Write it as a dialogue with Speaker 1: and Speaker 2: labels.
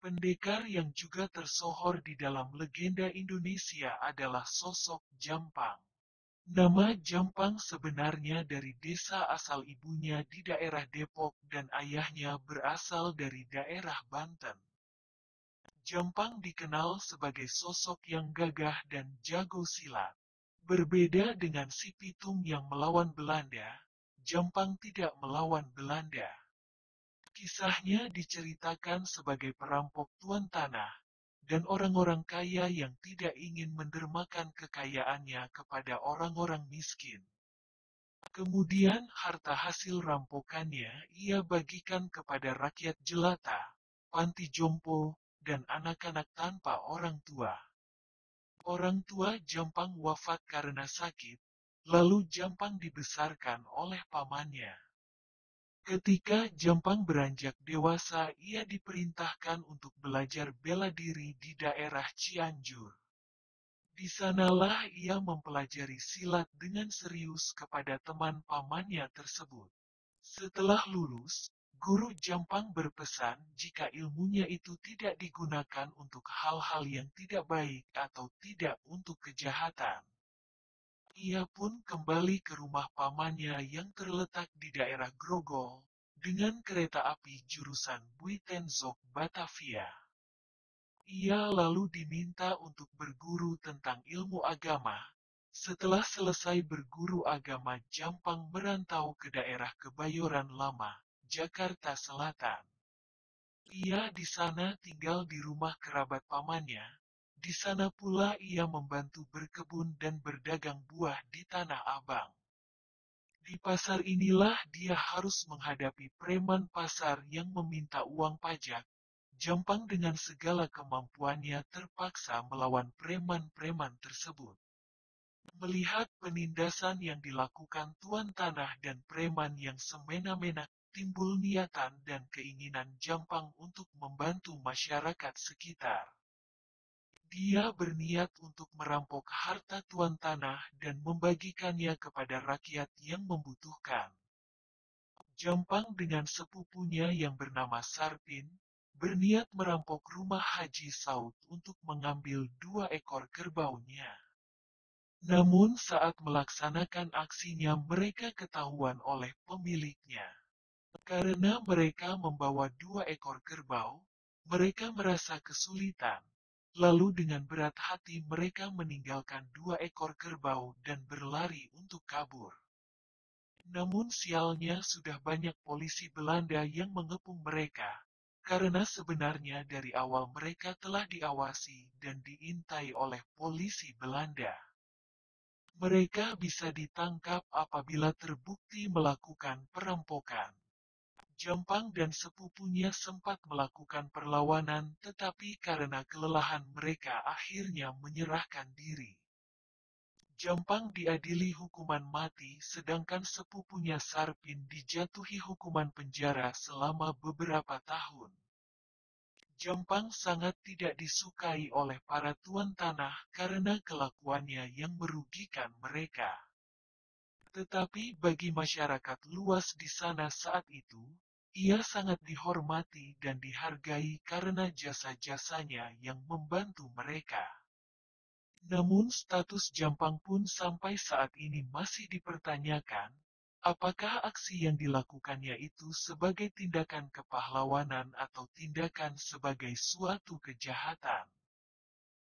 Speaker 1: Pendekar yang juga tersohor di dalam legenda Indonesia adalah sosok Jampang. Nama Jampang sebenarnya dari desa asal ibunya di daerah Depok dan ayahnya berasal dari daerah Banten. Jampang dikenal sebagai sosok yang gagah dan jago silat. Berbeda dengan si Pitung yang melawan Belanda, Jampang tidak melawan Belanda. Kisahnya diceritakan sebagai perampok tuan tanah dan orang-orang kaya yang tidak ingin mendermakan kekayaannya kepada orang-orang miskin. Kemudian harta hasil rampokannya ia bagikan kepada rakyat jelata, panti jompo, dan anak-anak tanpa orang tua. Orang tua Jampang wafat karena sakit, lalu Jampang dibesarkan oleh pamannya. Ketika Jampang beranjak dewasa, ia diperintahkan untuk belajar bela diri di daerah Cianjur. Di sanalah ia mempelajari silat dengan serius kepada teman pamannya tersebut. Setelah lulus, guru Jampang berpesan jika ilmunya itu tidak digunakan untuk hal-hal yang tidak baik atau tidak untuk kejahatan. Ia pun kembali ke rumah pamannya yang terletak di daerah Grogol, dengan kereta api jurusan Buitenzorg Batavia. Ia lalu diminta untuk berguru tentang ilmu agama. Setelah selesai berguru agama, Jampang merantau ke daerah Kebayoran Lama, Jakarta Selatan. Ia di sana tinggal di rumah kerabat pamannya. Di sana pula ia membantu berkebun dan berdagang buah di Tanah Abang. Di pasar inilah dia harus menghadapi preman pasar yang meminta uang pajak. Jampang dengan segala kemampuannya terpaksa melawan preman-preman tersebut. Melihat penindasan yang dilakukan tuan tanah dan preman yang semena-mena, timbul niatan dan keinginan Jampang untuk membantu masyarakat sekitar. Dia berniat untuk merampok harta tuan tanah dan membagikannya kepada rakyat yang membutuhkan. Jampang dengan sepupunya yang bernama Sarpin, berniat merampok rumah Haji Saud untuk mengambil 2 ekor kerbaunya. Namun saat melaksanakan aksinya mereka ketahuan oleh pemiliknya. Karena mereka membawa 2 ekor kerbau, mereka merasa kesulitan. Lalu dengan berat hati mereka meninggalkan 2 ekor kerbau dan berlari untuk kabur. Namun sialnya sudah banyak polisi Belanda yang mengepung mereka, karena sebenarnya dari awal mereka telah diawasi dan diintai oleh polisi Belanda. Mereka bisa ditangkap apabila terbukti melakukan perampokan. Jampang dan sepupunya sempat melakukan perlawanan tetapi karena kelelahan mereka akhirnya menyerahkan diri. Jampang diadili hukuman mati sedangkan sepupunya Sarpin dijatuhi hukuman penjara selama beberapa tahun. Jampang sangat tidak disukai oleh para tuan tanah karena kelakuannya yang merugikan mereka. Tetapi bagi masyarakat luas di sana saat itu, ia sangat dihormati dan dihargai karena jasa-jasanya yang membantu mereka. Namun status Jampang pun sampai saat ini masih dipertanyakan, apakah aksi yang dilakukannya itu sebagai tindakan kepahlawanan atau tindakan sebagai suatu kejahatan.